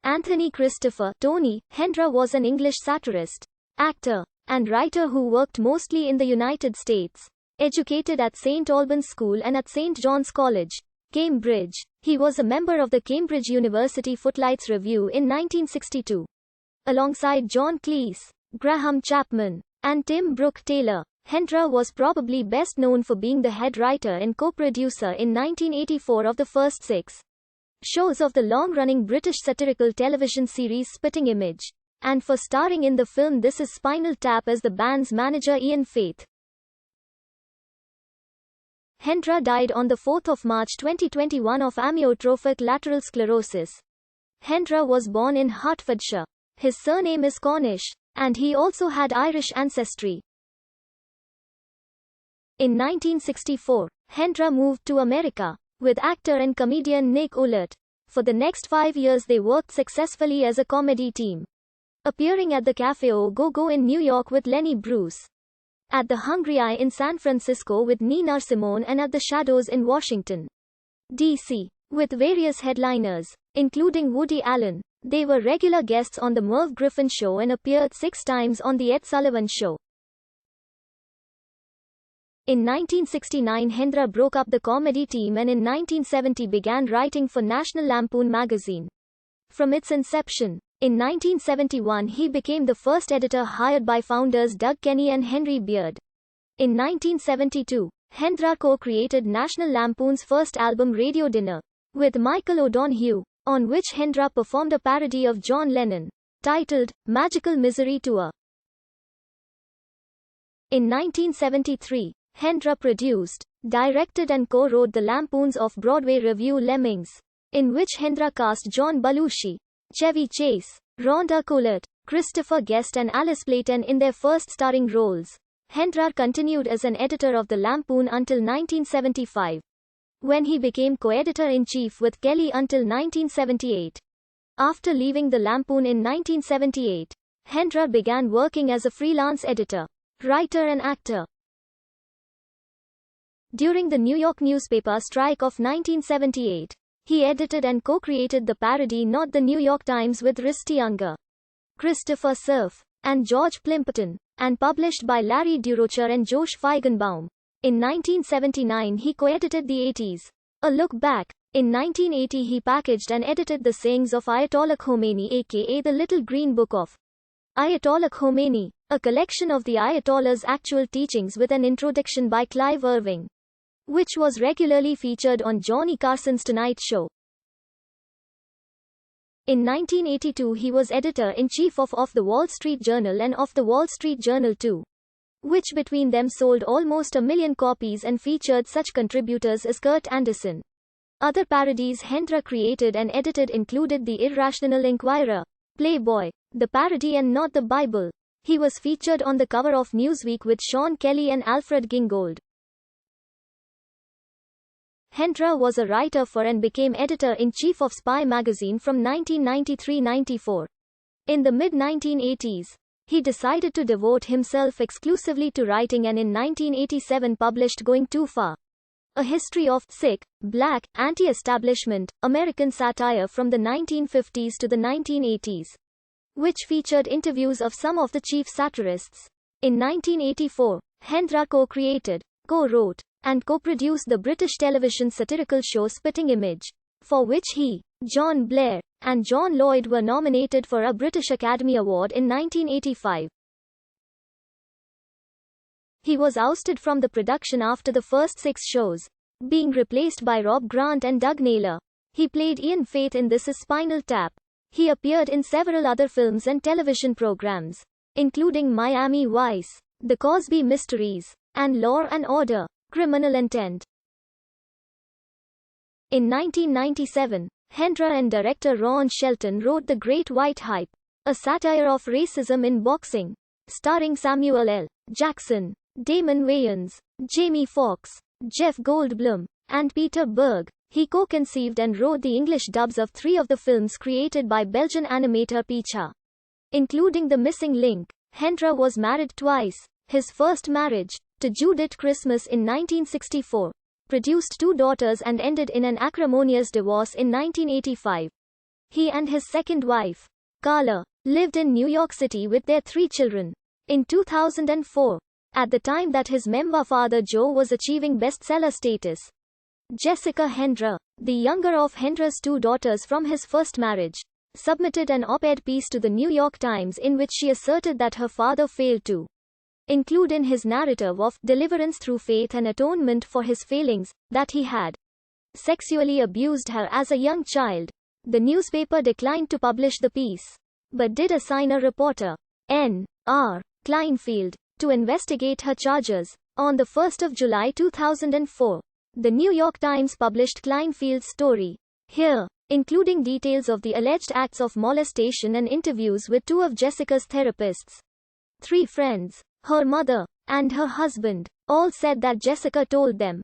Anthony Christopher Tony Hendra was an English satirist, actor, and writer who worked mostly in the United States. Educated at St. Albans School and at St. John's College, Cambridge, he was a member of the Cambridge University Footlights Review in 1962. Alongside John Cleese, Graham Chapman, and Tim Brooke Taylor, Hendra was probably best known for being the head writer and co-producer in 1984 of the first 6 shows of the long-running British satirical television series Spitting Image, and for starring in the film This Is Spinal Tap as the band's manager Ian Faith. Hendra died on 4 March 2021 of amyotrophic lateral sclerosis. Hendra was born in Hertfordshire. His surname is Cornish, and he also had Irish ancestry. In 1964, Hendra moved to America with actor and comedian Nick Ullett. For the next 5 years they worked successfully as a comedy team, appearing at the Café Au Go-Go in New York with Lenny Bruce, at the Hungry Eye in San Francisco with Nina Simone, and at the Shadows in Washington, D.C., with various headliners, including Woody Allen. They were regular guests on The Merv Griffin Show and appeared 6 times on The Ed Sullivan Show. In 1969 Hendra broke up the comedy team and in 1970 began writing for National Lampoon magazine. From its inception, in 1971 he became the first editor hired by founders Doug Kenny and Henry Beard. In 1972, Hendra co-created National Lampoon's first album Radio Dinner, with Michael O'Donoghue, on which Hendra performed a parody of John Lennon, titled Magical Misery Tour. In 1973, Hendra produced, directed and co-wrote the Lampoon's off-Broadway revue Lemmings, in which Hendra cast John Belushi, Chevy Chase, Rhonda Collett, Christopher Guest and Alice Playton in their first starring roles. Hendra continued as an editor of the Lampoon until 1975, when he became co-editor-in-chief with Kelly until 1978. After leaving the Lampoon in 1978, Hendra began working as a freelance editor, writer and actor. During the New York newspaper strike of 1978, he edited and co-created the parody Not the New York Times with Rusty Unger, Christopher Cerf, and George Plimpton, and published by Larry Durocher and Josh Feigenbaum. In 1979 he co-edited The 80s, A Look Back. In 1980 he packaged and edited the sayings of Ayatollah Khomeini, aka The Little Green Book of Ayatollah Khomeini, a collection of the Ayatollah's actual teachings with an introduction by Clive Irving, which was regularly featured on Johnny Carson's Tonight Show. In 1982 he was editor-in-chief of Off the Wall Street Journal and Off the Wall Street Journal too, which between them sold almost 1 million copies and featured such contributors as Kurt Anderson. Other parodies Hendra created and edited included The Irrational Inquirer, Playboy, The Parody and Not the Bible. He was featured on the cover of Newsweek with Sean Kelly and Alfred Gingold. Hendra was a writer for and became editor-in-chief of Spy magazine from 1993-94. In the mid-1980s, he decided to devote himself exclusively to writing and in 1987 published Going Too Far, a history of sick, black, anti-establishment, American satire from the 1950s to the 1980s, which featured interviews of some of the chief satirists. In 1984, Hendra co-created, co-wrote, and co-produced the British television satirical show Spitting Image, for which he, John Blair, and John Lloyd were nominated for a British Academy Award in 1985. He was ousted from the production after the first 6 shows, being replaced by Rob Grant and Doug Naylor. He played Ian Faith in This Is Spinal Tap. He appeared in several other films and television programs, including Miami Vice, The Cosby Mysteries, and Law and Order: Criminal Intent. In 1997, Hendra and director Ron Shelton wrote The Great White Hype, a satire of racism in boxing, starring Samuel L. Jackson, Damon Wayans, Jamie Foxx, Jeff Goldblum, and Peter Berg. He co-conceived and wrote the English dubs of 3 of the films created by Belgian animator Picha, including The Missing Link. Hendra was married twice. His first marriage, to Judith Christmas in 1964, produced 2 daughters and ended in an acrimonious divorce in 1985. He and his second wife, Carla, lived in New York City with their 3 children. In 2004, at the time that his memoir father Joe was achieving bestseller status, Jessica Hendra, the younger of Hendra's 2 daughters from his first marriage, submitted an op-ed piece to the New York Times in which she asserted that her father failed to include in his narrative of deliverance through faith and atonement for his failings, that he had sexually abused her as a young child. The newspaper declined to publish the piece, but did assign a reporter, N.R. Kleinfeld, to investigate her charges. On the 1st of July 2004, the New York Times published Kleinfeld's story, Here, including details of the alleged acts of molestation and interviews with 2 of Jessica's therapists. 3 friends, her mother, and her husband, all said that Jessica told them